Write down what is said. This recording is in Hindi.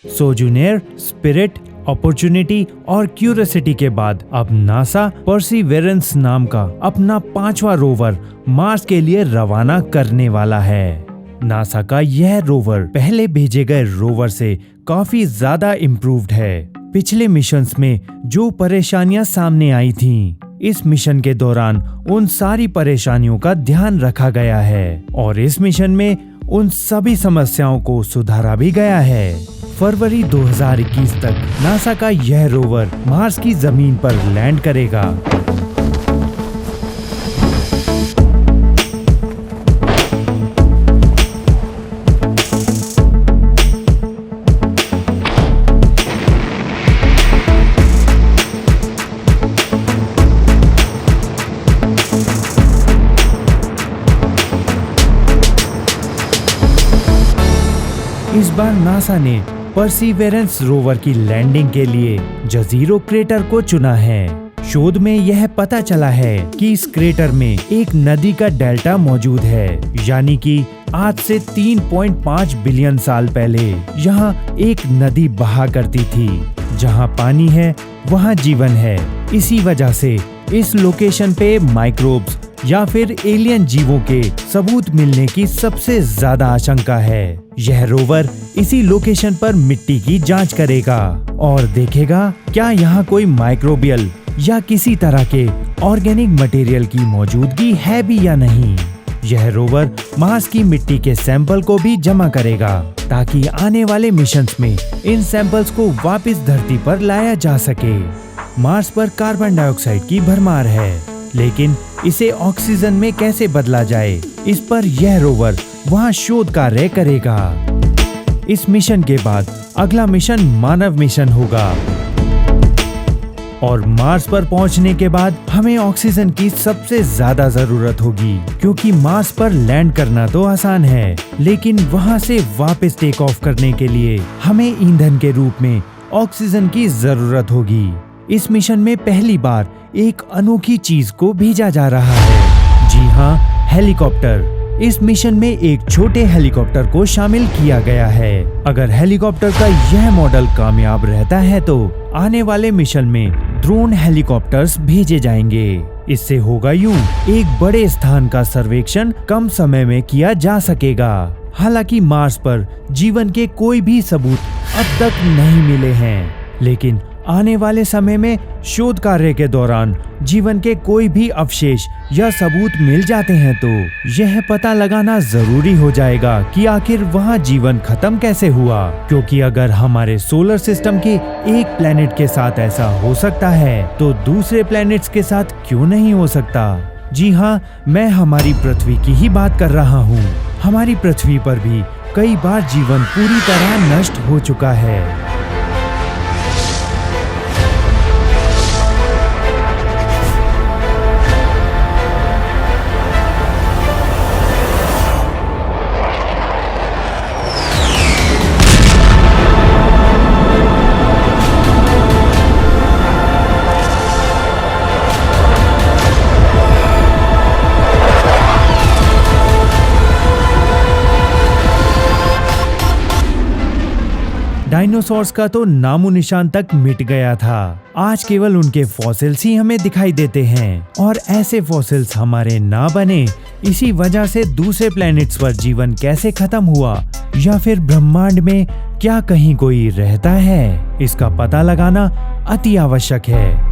सोजूनियर, स्पिरिट, अपॉर्चुनिटी और क्यूरियोसिटी के बाद अब नासा परसिवेरेंस नाम का अपना 5वां रोवर मार्स के लिए रवाना करने वाला है। नासा का यह रोवर पहले भेजे गए रोवर से काफी ज्यादा इम्प्रूव्ड है। पिछले मिशंस में जो परेशानियां सामने आई थीं, इस मिशन के दौरान उन सारी परेशानियों का ध्यान रखा गया है और इस मिशन में उन सभी समस्याओं को सुधारा भी गया है। फरवरी 2021 तक नासा का यह रोवर मार्स की जमीन पर लैंड करेगा। इस बार नासा ने परसिवेरेंस रोवर की लैंडिंग के लिए जजीरो क्रेटर को चुना है। शोध में यह पता चला है कि इस क्रेटर में एक नदी का डेल्टा मौजूद है, यानी कि आज से 3.5 बिलियन साल पहले यहाँ एक नदी बहा करती थी। जहाँ पानी है वहाँ जीवन है। इसी वजह से इस लोकेशन पे माइक्रोब्स या फिर एलियन जीवों के सबूत मिलने की सबसे ज्यादा आशंका है। यह रोवर इसी लोकेशन पर मिट्टी की जांच करेगा और देखेगा क्या यहाँ कोई माइक्रोबियल या किसी तरह के ऑर्गेनिक मटेरियल की मौजूदगी है भी या नहीं। यह रोवर मार्स की मिट्टी के सैंपल को भी जमा करेगा ताकि आने वाले मिशंस में इन सैंपल्स को वापस धरती पर लाया जा सके। मार्स पर कार्बन डाइऑक्साइड की भरमार है, लेकिन इसे ऑक्सीजन में कैसे बदला जाए, इस पर यह रोवर वहां शोध कार्य करेगा। इस मिशन के बाद अगला मिशन मानव मिशन होगा और मार्स पर पहुंचने के बाद हमें ऑक्सीजन की सबसे ज्यादा जरूरत होगी, क्योंकि मार्स पर लैंड करना तो आसान है, लेकिन वहां से वापस टेक ऑफ करने के लिए हमें ईंधन के रूप में ऑक्सीजन की जरूरत होगी। इस मिशन में पहली बार एक अनोखी चीज को भेजा जा रहा है। जी हाँ, हेलीकॉप्टर। इस मिशन में एक छोटे हेलीकॉप्टर को शामिल किया गया है। अगर हेलीकॉप्टर का यह मॉडल कामयाब रहता है तो आने वाले मिशन में ड्रोन हेलीकॉप्टर्स भेजे जाएंगे। इससे होगा यूं, एक बड़े स्थान का सर्वेक्षण कम समय में किया जा सकेगा। हालांकि मार्स पर जीवन के कोई भी सबूत अब तक नहीं मिले हैं, लेकिन आने वाले समय में शोध कार्य के दौरान जीवन के कोई भी अवशेष या सबूत मिल जाते हैं तो यह पता लगाना जरूरी हो जाएगा कि आखिर वहाँ जीवन खत्म कैसे हुआ। क्योंकि अगर हमारे सोलर सिस्टम के एक प्लेनेट के साथ ऐसा हो सकता है तो दूसरे प्लेनेट्स के साथ क्यों नहीं हो सकता। जी हाँ, मैं हमारी पृथ्वी की ही बात कर रहा हूँ। हमारी पृथ्वी पर भी कई बार जीवन पूरी तरह नष्ट हो चुका है। डायनासोर्स का तो नामो निशान तक मिट गया था। आज केवल उनके फॉसिल्स ही हमें दिखाई देते हैं और ऐसे फॉसिल्स हमारे ना बने, इसी वजह से दूसरे प्लैनेट्स पर जीवन कैसे खत्म हुआ या फिर ब्रह्मांड में क्या कहीं कोई रहता है, इसका पता लगाना अति आवश्यक है।